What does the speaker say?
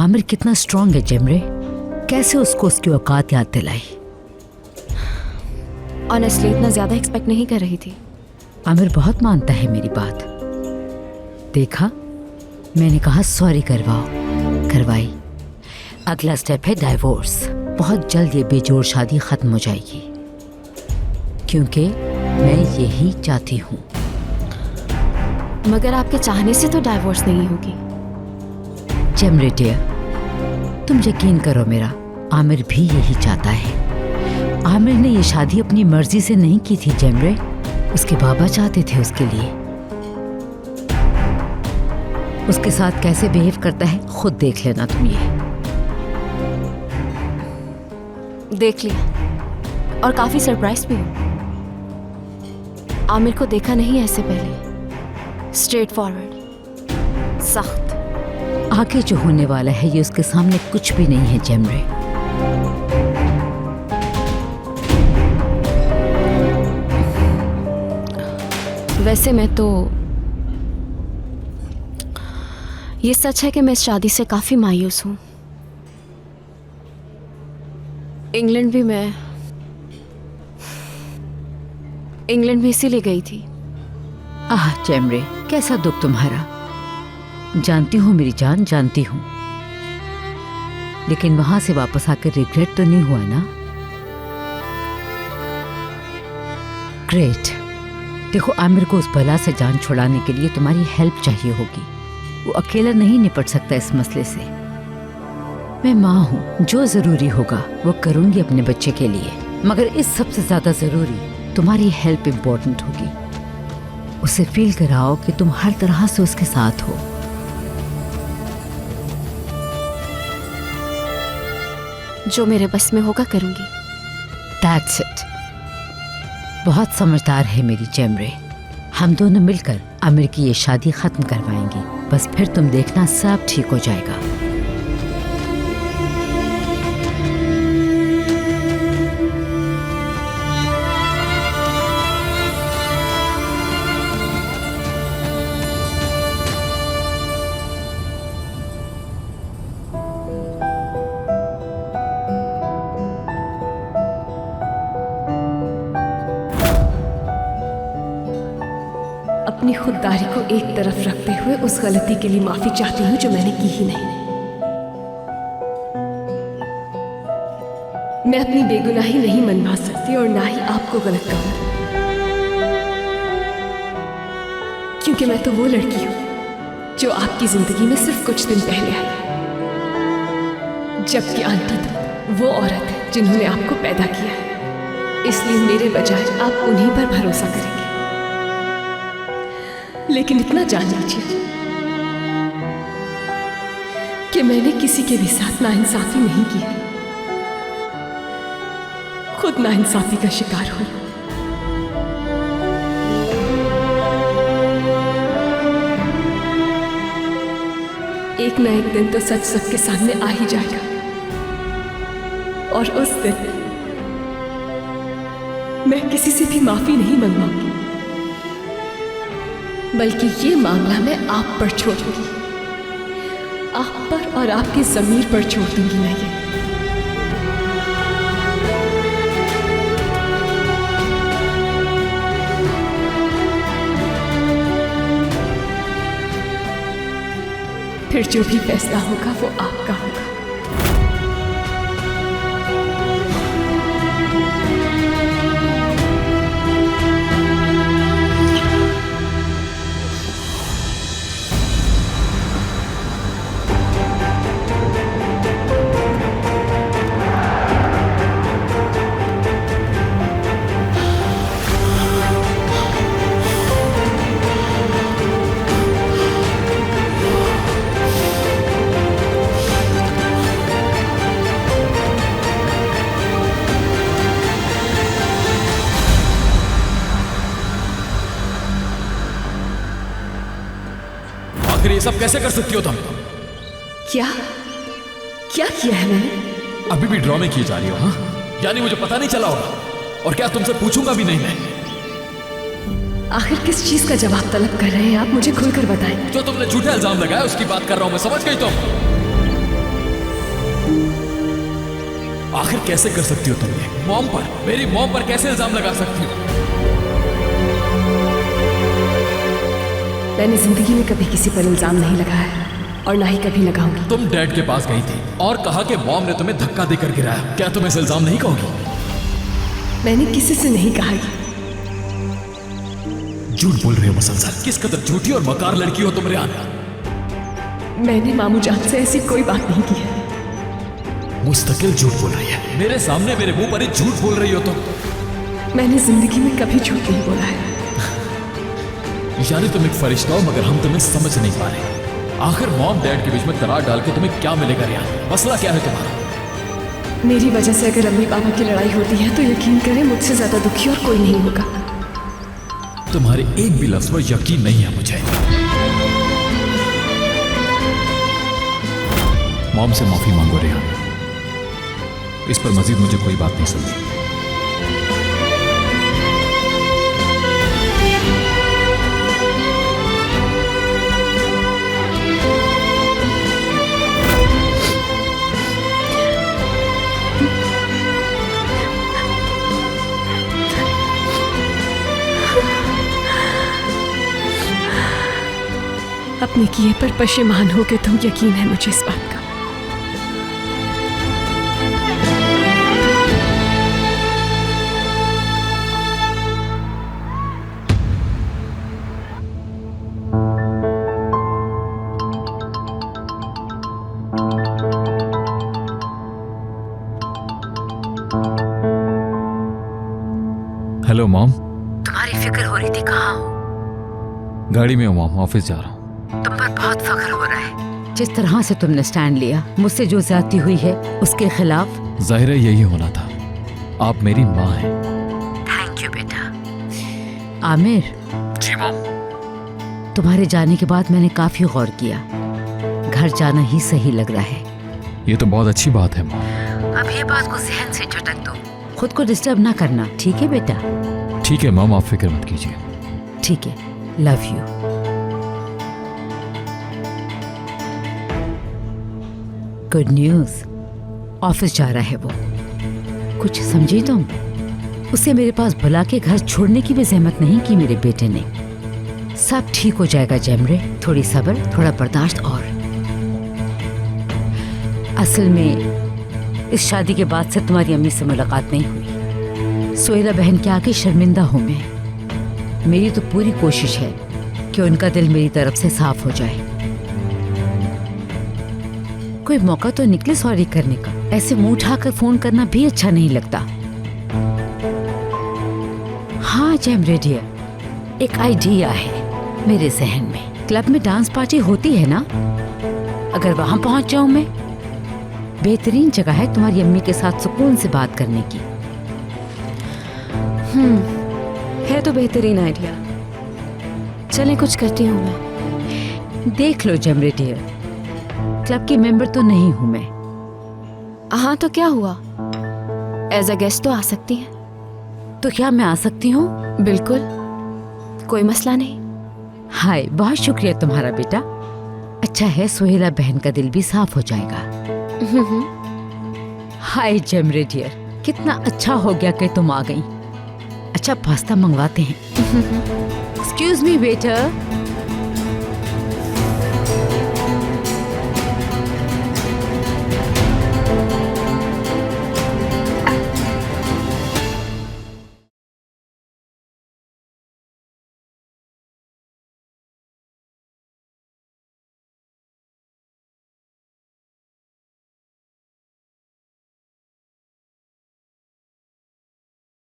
आमिर कितना स्ट्रांग है जेमरे, कैसे उसको उसकी औकात याद दिलाई। ऑनेस्टली इतना ज्यादा एक्सपेक्ट नहीं कर रही थी। आमिर बहुत मानता है मेरी बात। देखा, मैंने कहा सॉरी करवाओ, करवाई। अगला स्टेप है डाइवोर्स। बहुत जल्द ये बेजोड़ शादी खत्म हो जाएगी, क्योंकि मैं यही चाहती हूँ। मगर आपके चाहने से तो डाइवोर्स नहीं होगी। जेमरे डियर, तुम यकीन करो मेरा, आमिर भी यही चाहता है। आमिर ने ये शादी अपनी मर्जी से नहीं की थी जेमरे, उसके बाबा चाहते थे उसके लिए। उसके साथ कैसे बिहेव करता है खुद देख लेना तुम। ये देख लिया और काफी सरप्राइज भी हूँ। आमिर को देखा नहीं ऐसे पहले। स्ट्रेट फॉरवर्ड, सख्त। आगे जो होने वाला है ये उसके सामने कुछ भी नहीं है जेमरे। वैसे मैं तो ये सच है कि मैं इस शादी से काफी मायूस हूं। इंग्लैंड भी इसीलिए गई थी। आह जेमरे, कैसा दुख तुम्हारा। जानती हूँ मेरी जान, जानती हूँ, लेकिन वहां से वापस आकर रिग्रेट तो नहीं हुआ ना? ग्रेट। देखो, आमिर को उस बला से जान छुड़ाने के लिए तुम्हारी हेल्प चाहिए होगी। वो अकेला नहीं निपट सकता इस मसले से। मैं माँ हूँ, जो जरूरी होगा वो करूंगी अपने बच्चे के लिए, मगर इस सबसे ज्यादा जरूरी तुम्हारी हेल्प इम्पोर्टेंट होगी। उसे फील कराओ कि तुम हर तरह से उसके साथ हो। जो मेरे बस में होगा करूंगी। That's it। बहुत समझदार है मेरी जेमरे। हम दोनों मिलकर आमिर की ये शादी खत्म करवाएंगे। बस फिर तुम देखना, सब ठीक हो जाएगा। अपनी खुददारी को एक तरफ रखते हुए उस गलती के लिए माफी चाहती हूँ जो मैंने की ही नहीं। मैं अपनी बेगुनाही नहीं मनवा सकती और ना ही आपको गलत कहूँ, क्योंकि मैं तो वो लड़की हूँ जो आपकी जिंदगी में सिर्फ कुछ दिन पहले आई, जबकि आंटी तो वो औरत है जिन्होंने आपको पैदा किया है। इसलिए मेरे बजाय आप उन्हीं पर भरोसा करेंगे। लेकिन इतना जान लीजिए कि मैंने किसी के भी साथ नाइंसाफी नहीं की है, खुद नाइंसाफी का शिकार हुई। एक ना एक दिन तो सच सबके सामने आ ही जाएगा, और उस दिन मैं किसी से भी माफी नहीं मंगवाऊंगी, बल्कि ये मामला मैं आप पर छोड़ दूंगी, आप पर और आपकी ज़मीर पर छोड़ दूंगी मैं ये। फिर जो भी फैसला होगा वो आपका होगा। आखिर ये सब कैसे कर सकती हो तुम? क्या क्या किया है मैंने? अभी भी ड्रामे किए जा रही हो? हाँ, यानी मुझे पता नहीं चला होगा, और क्या तुमसे पूछूंगा भी नहीं मैं? आखिर किस चीज का जवाब तलब कर रहे हैं आप? मुझे खुलकर बताएं। जो तुमने झूठे इल्जाम लगाया उसकी बात कर रहा हूं मैं, समझ गई तुम? आखिर कैसे कर सकती हो तुम ये? मॉम पर, मेरी मॉम पर कैसे इल्जाम लगा सकती हो? मैंने जिंदगी में कभी किसी पर इल्जाम नहीं लगाया और ना ही कभी लगाऊंगी। तुम डैड के पास गई थी और कहा कि मॉम ने तुम्हें धक्का देकर गिराया। क्या तुम इस इल्जाम नहीं कहोगी? मैंने किसी से नहीं कहा ये। झूठ बोल रही हो मुसलसल। किस कदर झूठी और मकार लड़की हो तुम रियान। मैंने मामू जान से ऐसी कोई बात नहीं की है। मुस्तकिल झूठ बोल रही है मेरे सामने, मेरे मुंह पर ही झूठ बोल रही हो तुम। मैंने जिंदगी में कभी झूठ नहीं बोला है। यानी तुम एक फरिश्ता हो मगर हम तुम्हें समझ नहीं पा रहे। आखिर मॉम डैड के बीच में दरार डाल के तुम्हें क्या मिलेगा रियान? मसला क्या है तुम्हारा? मेरी वजह से अगर अम्मी पापा की लड़ाई होती है तो यकीन करें मुझसे ज्यादा दुखी और कोई नहीं होगा। तुम्हारे एक भी लफ्ज पर यकीन नहीं है मुझे। मॉम से माफी मांगो रियान। इस पर मजीद मुझे कोई बात नहीं समझी। अपने किए पर पशेमान हो के तुम, यकीन है मुझे इस बात का। Hello mom. तुम्हारी फिक्र हो रही थी, कहाँ हो? गाड़ी में हूँ मॉम, ऑफिस जा रहा हूँ। तुम पर बहुत फख्र हो रहा है। जिस तरह से तुमने स्टैंड लिया, मुझसे जो ज्यादती हुई है उसके खिलाफ। जाहिर है यही होना था। आप मेरी माँ हैं। थैंक यू बेटा। आमिर, जी मॉम। तुम्हारे जाने के बाद मैंने काफी गौर किया। घर जाना ही सही लग रहा है। ये तो बहुत अच्छी बात है मॉम। अब ये बात को जहन से झटक दो। खुद को डिस्टर्ब ना करना, ठीक है बेटा? ठीक है मॉम, आप फिक्र मत कीजिए। ठीक है, love you. Good news, office जा रहा है वो। कुछ समझी तुम? उसे मेरे पास बुला के घर छोड़ने की भी जहमत नहीं की मेरे बेटे ने। सब ठीक हो जाएगा जेमरे, थोड़ी सब्र, थोड़ा बर्दाश्त। और असल में इस शादी के बाद से तुम्हारी अम्मी से मुलाकात नहीं हुई। सोहेला बहन के आगे शर्मिंदा हूं मैं। मेरी तो पूरी कोशिश है कि उनका दिल मेरी तरफ से साफ हो जाए। कोई मौका तो निकले सॉरी करने का। ऐसे मुंह उठाकर फोन करना भी अच्छा नहीं लगता। हाँ जेमरे डियर, एक आइडिया है मेरे जहन में। क्लब में डांस पार्टी होती है ना, अगर वहां पहुंच जाऊं मैं। बेहतरीन जगह है तुम्हारी अम्मी के साथ सुकून से बात करने की। है तो बेहतरीन आइडिया। चलें, कुछ करती हूँ मैं। देख लो जेमरे डियर, क्लब की मेंबर तो नहीं हूं मैं। हाँ तो क्या हुआ, एज अ गेस्ट तो आ सकती हैं। तो क्या मैं आ सकती हूँ? बिल्कुल, कोई मसला नहीं। हाय, बहुत शुक्रिया तुम्हारा बेटा। अच्छा है, सोहेला बहन का दिल भी साफ हो जाएगा। हाय जेमरे डियर, कितना अच्छा हो गया कि तुम आ गई। अच्छा, पास्ता मंगवाते हैं। Excuse me waiter.